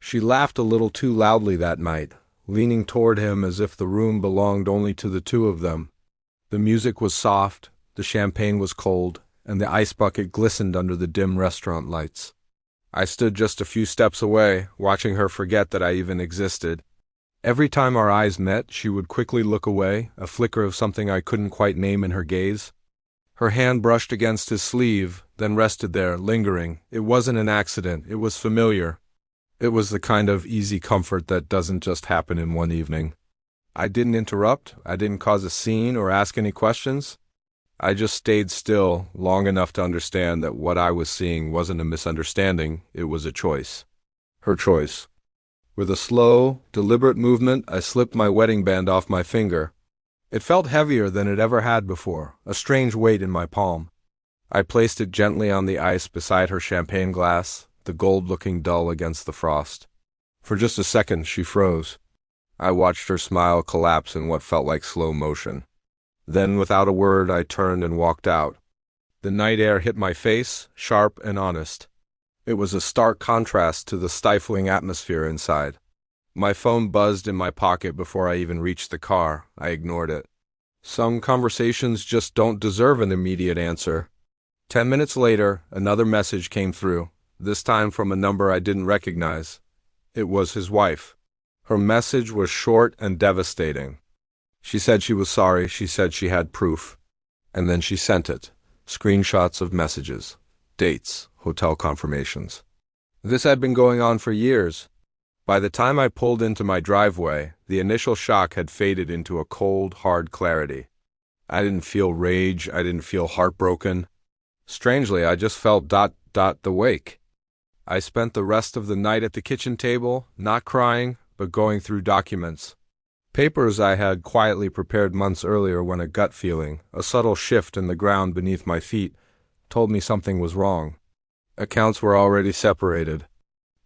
She laughed a little too loudly that night, leaning toward him as if the room belonged only to the two of them. The music was soft, the champagne was cold, and the ice bucket glistened under the dim restaurant lights. I stood just a few steps away, watching her forget that I even existed. Every time our eyes met, she would quickly look away, a flicker of something I couldn't quite name in her gaze. Her hand brushed against his sleeve, then rested there, lingering. It wasn't an accident, it was familiar. It was the kind of easy comfort that doesn't just happen in one evening. I didn't interrupt, I didn't cause a scene or ask any questions. I just stayed still long enough to understand that what I was seeing wasn't a misunderstanding, it was a choice. Her choice. With a slow, deliberate movement, I slipped my wedding band off my finger. It felt heavier than it ever had before, a strange weight in my palm. I placed it gently on the ice beside her champagne glass, the gold looking dull against the frost. For just a second, she froze. I watched her smile collapse in what felt like slow motion. Then, without a word, I turned and walked out. The night air hit my face, sharp and honest. It was a stark contrast to the stifling atmosphere inside. My phone buzzed in my pocket before I even reached the car. I ignored it. Some conversations just don't deserve an immediate answer. 10 minutes later, another message came through, this time from a number I didn't recognize. It was his wife. Her message was short and devastating. She said she was sorry, she said she had proof. And then she sent it. Screenshots of messages, dates, hotel confirmations. This had been going on for years. By the time I pulled into my driveway, the initial shock had faded into a cold, hard clarity. I didn't feel rage, I didn't feel heartbroken. Strangely, I just felt the wake. I spent the rest of the night at the kitchen table, not crying, but going through documents. Papers I had quietly prepared months earlier when a gut feeling, a subtle shift in the ground beneath my feet, told me something was wrong. Accounts were already separated.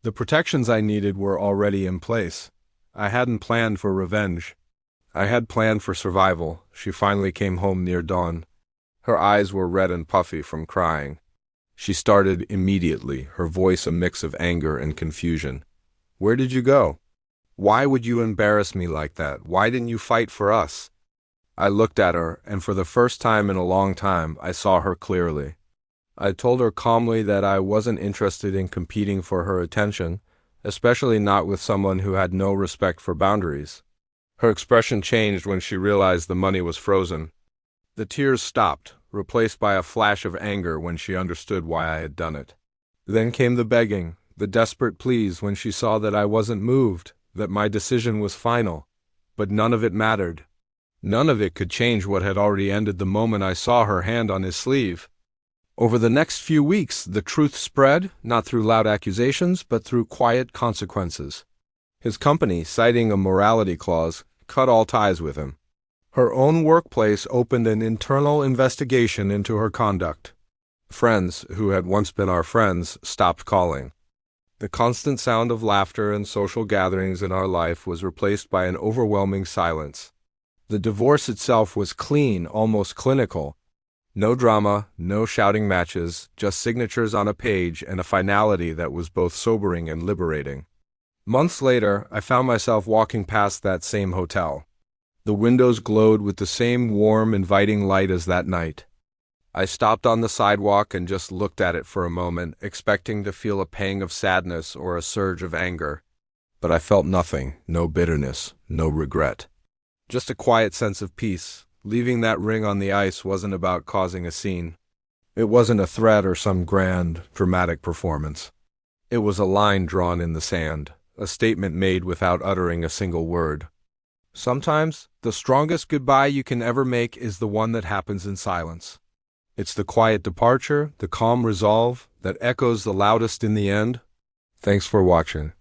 The protections I needed were already in place. I hadn't planned for revenge. I had planned for survival. She finally came home near dawn. Her eyes were red and puffy from crying. She started immediately, her voice a mix of anger and confusion. "Where did you go? Why would you embarrass me like that? Why didn't you fight for us?" I looked at her, and for the first time in a long time, I saw her clearly. I told her calmly that I wasn't interested in competing for her attention, especially not with someone who had no respect for boundaries. Her expression changed when she realized the money was frozen. The tears stopped, replaced by a flash of anger when she understood why I had done it. Then came the begging, the desperate pleas when she saw that I wasn't moved, that my decision was final. But none of it mattered. None of it could change what had already ended the moment I saw her hand on his sleeve. Over the next few weeks, the truth spread, not through loud accusations, but through quiet consequences. His company, citing a morality clause, cut all ties with him. Her own workplace opened an internal investigation into her conduct. Friends, who had once been our friends, stopped calling. The constant sound of laughter and social gatherings in our life was replaced by an overwhelming silence. The divorce itself was clean, almost clinical. No drama, no shouting matches, just signatures on a page and a finality that was both sobering and liberating. Months later, I found myself walking past that same hotel. The windows glowed with the same warm, inviting light as that night. I stopped on the sidewalk and just looked at it for a moment, expecting to feel a pang of sadness or a surge of anger. But I felt nothing, no bitterness, no regret. Just a quiet sense of peace. Leaving that ring on the ice wasn't about causing a scene. It wasn't a threat or some grand, dramatic performance. It was a line drawn in the sand, a statement made without uttering a single word. Sometimes, the strongest goodbye you can ever make is the one that happens in silence. It's the quiet departure, the calm resolve, that echoes the loudest in the end. Thanks for watching.